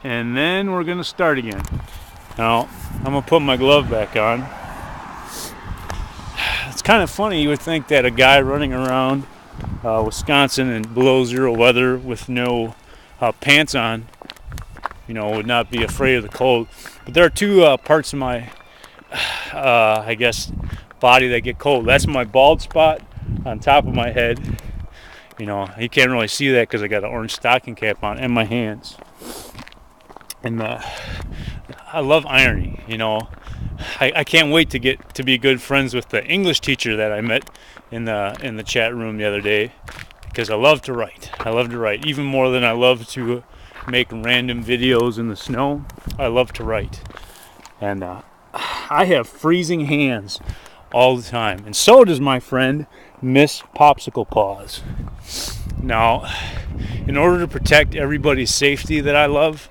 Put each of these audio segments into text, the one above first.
and then we're gonna start again. Now, I'm gonna put my glove back on. It's kind of funny, you would think that a guy running around Wisconsin in below zero weather with no pants on, would not be afraid of the cold. But there are two parts of my, I guess, body that get cold. That's my bald spot on top of my head. You can't really see that because I got an orange stocking cap on, and my hands. And I love irony, I can't wait to get to be good friends with the English teacher that I met in the chat room the other day, because I love to write. I love to write even more than I love to make random videos in the snow. I love to write, and I have freezing hands all the time, and so does my friend Miss Popsicle Paws. Now, in order to protect everybody's safety that I love,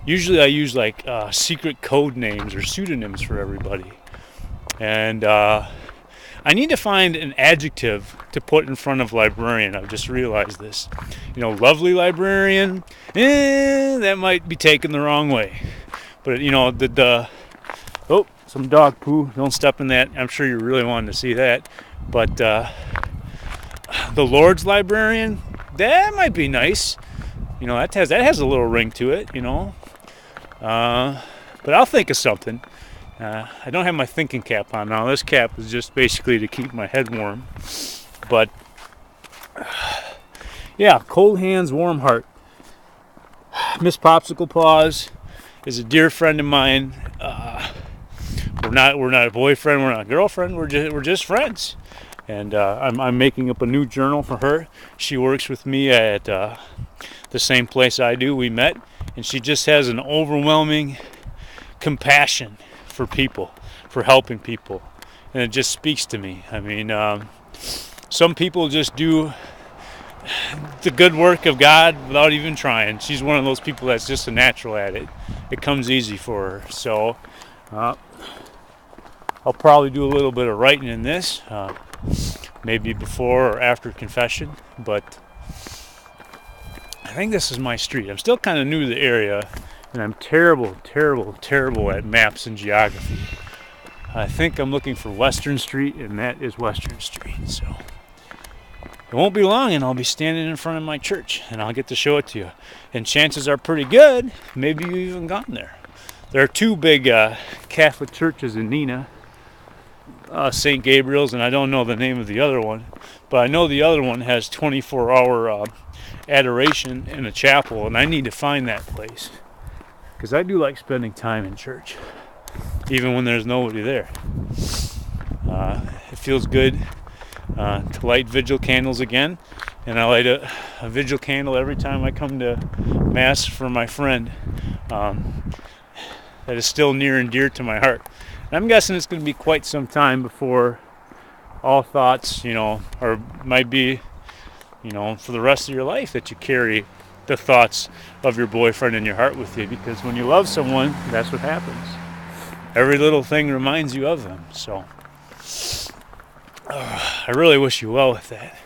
usually I use like secret code names or pseudonyms for everybody. And I need to find an adjective to put in front of librarian. I've just realized this. Lovely librarian, that might be taken the wrong way. But oh, some dog poo. Don't step in that. I'm sure you really wanted to see that. But the Lord's librarian, that might be nice. That has a little ring to it, but I'll think of something. I don't have my thinking cap on now. This cap is just basically to keep my head warm. But yeah, cold hands, warm heart. Miss Popsicle Paws is a dear friend of mine. We're not a boyfriend. We're not a girlfriend. We're just friends. And I'm making up a new journal for her. She works with me at the same place I do. We met, and she just has an overwhelming compassion for people, for helping people, and it just speaks to me. I mean, some people just do the good work of God without even trying. She's one of those people that's just a natural at it. It comes easy for her. So I'll probably do a little bit of writing in this, maybe before or after confession, but I think this is my street. I'm still kind of new to the area, and I'm terrible at maps and geography. I think I'm looking for Western Street, and that is Western Street. So it won't be long, and I'll be standing in front of my church, and I'll get to show it to you. And chances are pretty good, maybe you've even gone there. There are two big Catholic churches in Neenah, St. Gabriel's, and I don't know the name of the other one, but I know the other one has 24-hour adoration in a chapel, and I need to find that place, because I do like spending time in church, even when there's nobody there. It feels good to light vigil candles again, and I light a vigil candle every time I come to Mass for my friend. That is still near and dear to my heart. And I'm guessing it's going to be quite some time before all thoughts, or might be, for the rest of your life, that you carry the thoughts of your boyfriend in your heart with you, because when you love someone, that's what happens. Every little thing reminds you of them. So I really wish you well with that.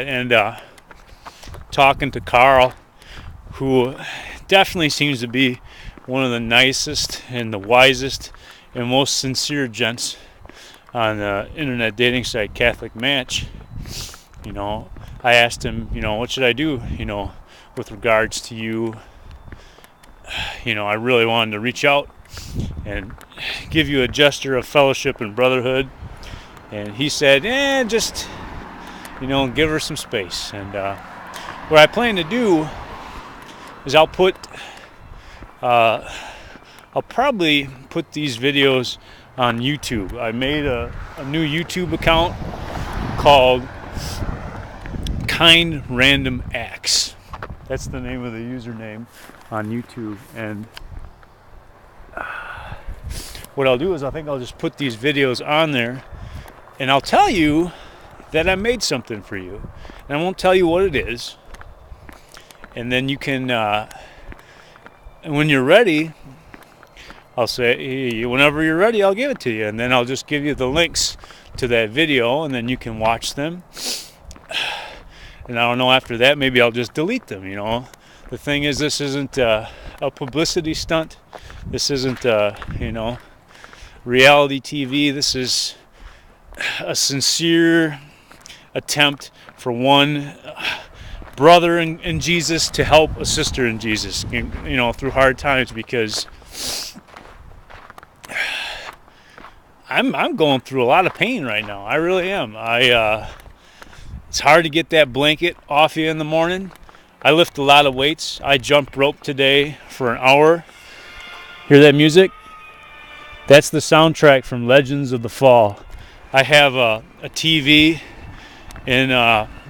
And talking to Carl, who definitely seems to be one of the nicest and the wisest and most sincere gents on the internet dating site Catholic Match. I asked him, what should I do, with regards to you. I really wanted to reach out and give you a gesture of fellowship and brotherhood. And he said, just, give her some space. And what I plan to do is I'll probably put these videos on YouTube. I made a new YouTube account called Kind Random Acts. That's the name of the username on YouTube. And what I'll do is I'll just put these videos on there, and I'll tell you that I made something for you. And I won't tell you what it is. And then you can, when you're ready, I'll say, hey, whenever you're ready, I'll give it to you. And then I'll just give you the links to that video, and then you can watch them. And I don't know, after that, maybe I'll just delete them, The The thing is, this isn't a publicity stunt. This isn't, reality TV. This is a sincere attempt for one brother in Jesus to help a sister in Jesus, through hard times, because I'm going through a lot of pain right now. I really am. It's hard to get that blanket off you in the morning. I lift a lot of weights. I jumped rope today for an hour. Hear that music? That's the soundtrack from Legends of the Fall. I have a TV in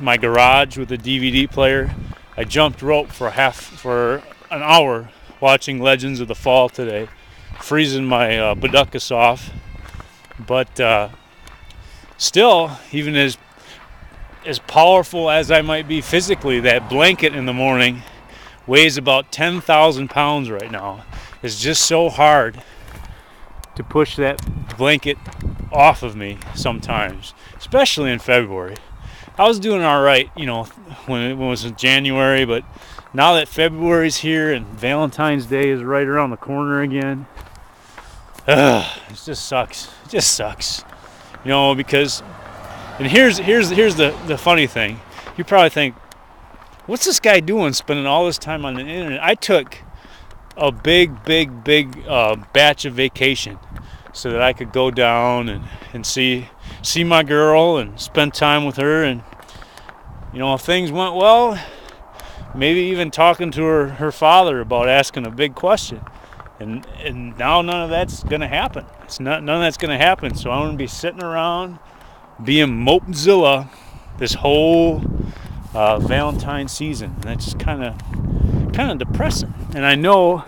my garage with a DVD player. I jumped rope for an hour watching Legends of the Fall today, freezing my buttock off. But still, even as powerful as I might be physically, that blanket in the morning weighs about 10,000 pounds right now. It's just so hard to push that blanket off of me sometimes, especially in February. I was doing all right, when it was in January, but now that February's here and Valentine's Day is right around the corner again, it just sucks. It just sucks, because, and here's the funny thing. You probably think, what's this guy doing, spending all this time on the internet? I took a big batch of vacation so that I could go down and see my girl and spend time with her, and if things went well, maybe even talking to her father about asking a big question. And now none of that's gonna happen. None of that's gonna happen. So I'm gonna be sitting around being Mopezilla this whole Valentine season. And that's just kind of depressing. And I know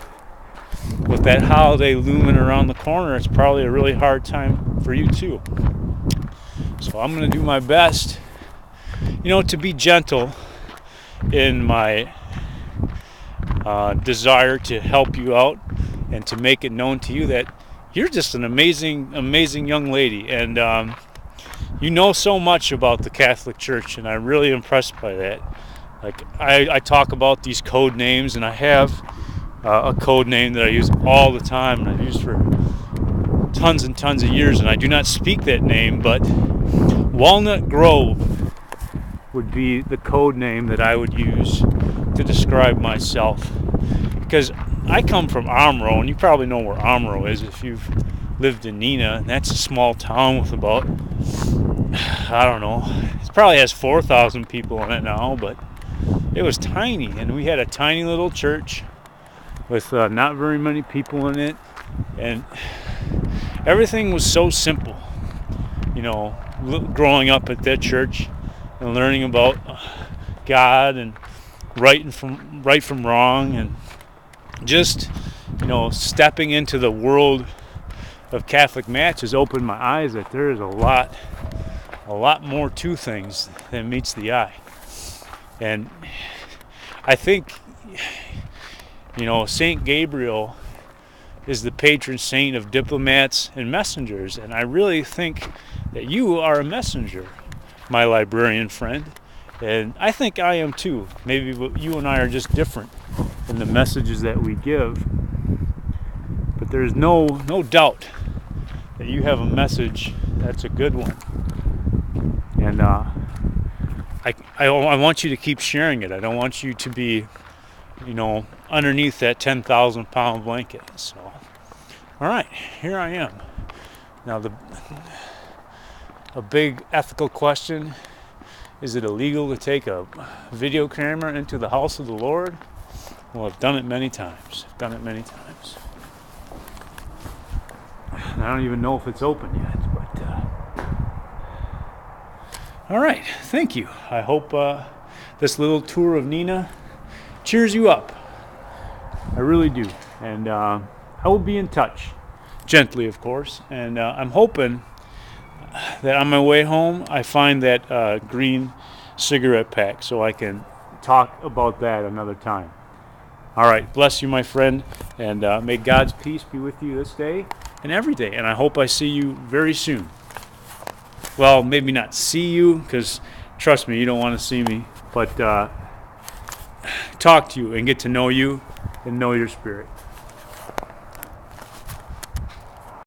with that holiday looming around the corner, it's probably a really hard time for you too. So I'm gonna do my best, to be gentle in my desire to help you out, and to make it known to you that you're just an amazing young lady, and you know so much about the Catholic Church, and I'm really impressed by that. Like, I talk about these code names, and I have a code name that I use all the time, and I've used for tons and tons of years, and I do not speak that name, but Walnut Grove would be the code name that I would use to describe myself, because I come from Amro, and you probably know where Amro is if you've lived in Neenah, and that's a small town with about, I don't know, it probably has 4,000 people in it now, but it was tiny, and we had a tiny little church with not very many people in it, and everything was so simple, growing up at that church and learning about God and right from wrong, and just stepping into the world of Catholic Match has opened my eyes that there is a lot more to things than meets the eye. And I think Saint Gabriel is the patron saint of diplomats and messengers, and I really think that you are a messenger, my librarian friend, and I think I am too. Maybe you and I are just different in the messages that we give, but there's no doubt that you have a message that's a good one, and I want you to keep sharing it. I don't want you to be underneath that 10,000 pound blanket. So all right, here I am now. A big ethical question: is it illegal to take a video camera into the house of the Lord? Well, I've done it many times. And I don't even know if it's open yet, but all right, thank you. I hope this little tour of Neenah cheers you up. I really do. And I will be in touch, gently of course, and I'm hoping that on my way home I find that green cigarette pack so I can talk about that another time. All right, bless you, my friend, and may God's peace be with you this day and every day, and I hope I see you very soon. Well, maybe not see you, because trust me, you don't want to see me, but talk to you and get to know you and know your spirit.